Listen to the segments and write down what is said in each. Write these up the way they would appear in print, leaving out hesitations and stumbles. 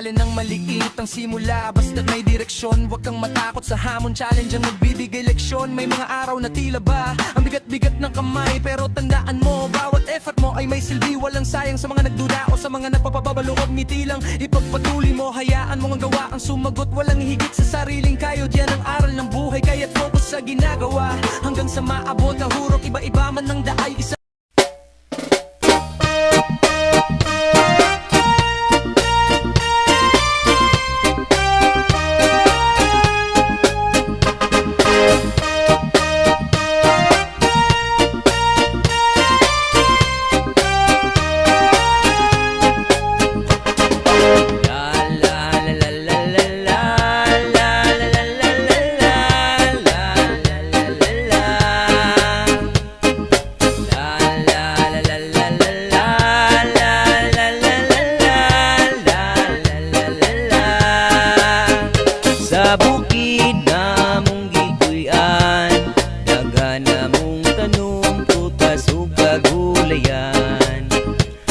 Bale ng maliit ang simula, basta't may direksyon. Huwag kang matakot sa hamon, challenge ang magbibigay leksyon. May mga araw na tila ba ang bigat-bigat ng kamay, pero tandaan mo, bawat effort mo ay may silbi. Walang sayang sa mga nagduda o sa mga nagpapababalo. Ngiti lang, ipagpatuloy mo, hayaan mo ang gawa ang sumagot. Walang higit sa sariling kayod, yan ang aral ng buhay. Kaya't focus sa ginagawa hanggang sa maabot ang hurok. Iba-iba man ng daay, isa sa bukid na mong gipuy-an, daghan na mong tanom, prutas ug kagulayan.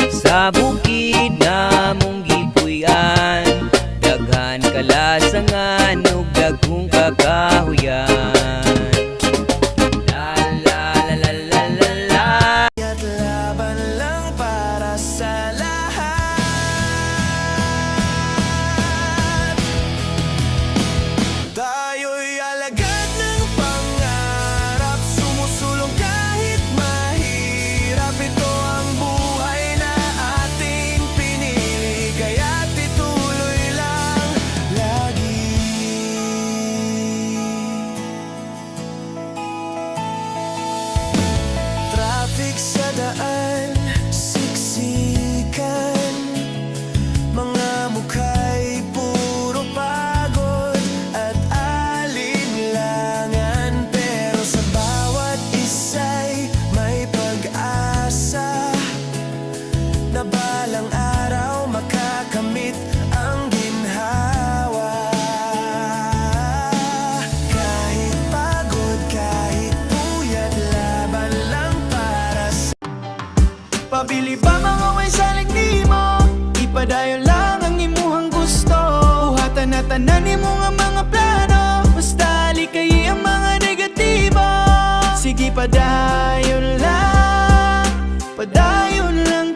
Sa bukid na mong gipuy-an, daghan kalasangan ug dagkong kakahuyan. at laban lang para sa lahat. Tayo'y alagad ng pangarap, sumusulong kahit mahirap. Ito ang buhay na ating pinili, kaya't ituloy lang lagi. Traffic sa daan, siksikan, mga mukha'y puro pagod at alinlangan. Pero sa bawat isa'y may pag-asa na balang araw makakamit ang ginhawa. Kahit pagod, kahit puyat, laban lang para sa pabili ba mga way salig nimo, ipadayon lang ang imuhang gusto. Buhatan na tanan nimo nga mga plano, basta likay ang mga negatibo. Sige padayon lang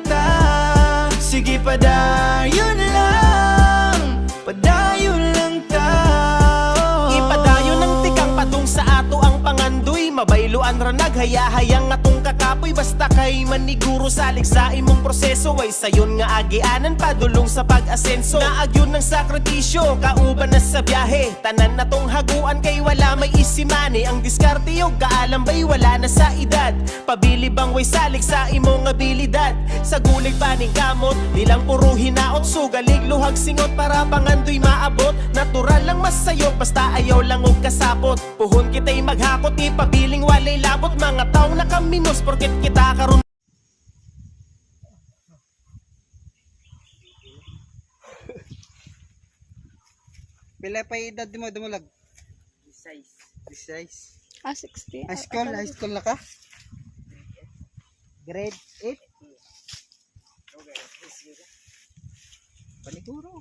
ta. Sige padayon lang ta. Ipadayon ang tikang patung sa ato ang pangandoy, mabayloan ra naghayahayang atong kakapoy. Basta kay maniguro salig sa imong proseso, ay sayon nga agianan padulong sa pag-asenso. Naagyon ng sakripisyo, kauban na sa biyahe, tanan natong haguan kay wala may isimani. Ang diskarte yung kaalambay wala na sa edad. Pabili bang way salig sa imong abilidad, sa gulig paning kamot, nilang puro hinaot. Sugalig luhag singot para pangandoy maabot. Natural lang masayok, basta ayaw lang og kasapot. Puhon kita'y maghakot, ipabiling walay labot. Mga tao na kamimos, porket kita karon. Pila pa edad mo dumulag? 16. 60. High school na ka? Grade 8? Okay, paniguro.